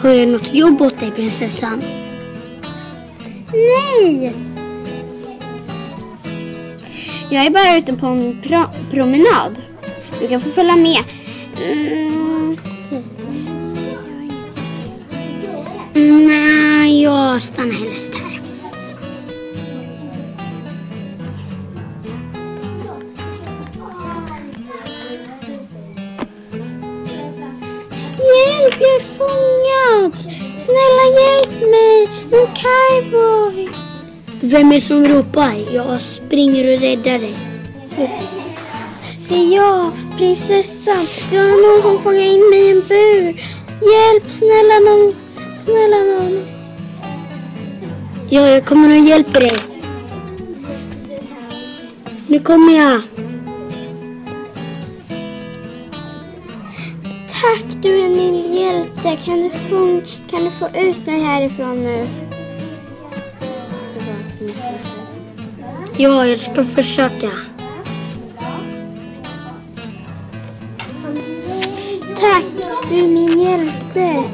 Har jag något jobb åt dig, prinsessan? Nej! Jag är bara ute på en promenad. Du kan få följa med. Nej, jag stannar helst här. Hjälp, jag är fångad! Snälla hjälp mig! En cowboy! Vem är det som ropar? Jag springer och räddar dig. Det är jag, prinsessan. Det var någon som fångade in mig i en bur. Hjälp, snälla någon. Snälla någon. Ja, jag kommer och hjälper dig. Nu kommer jag. Tack, du är min hjälte. Kan du få ut mig härifrån nu? Ja, jag ska försöka. Tack, du är min hjälte.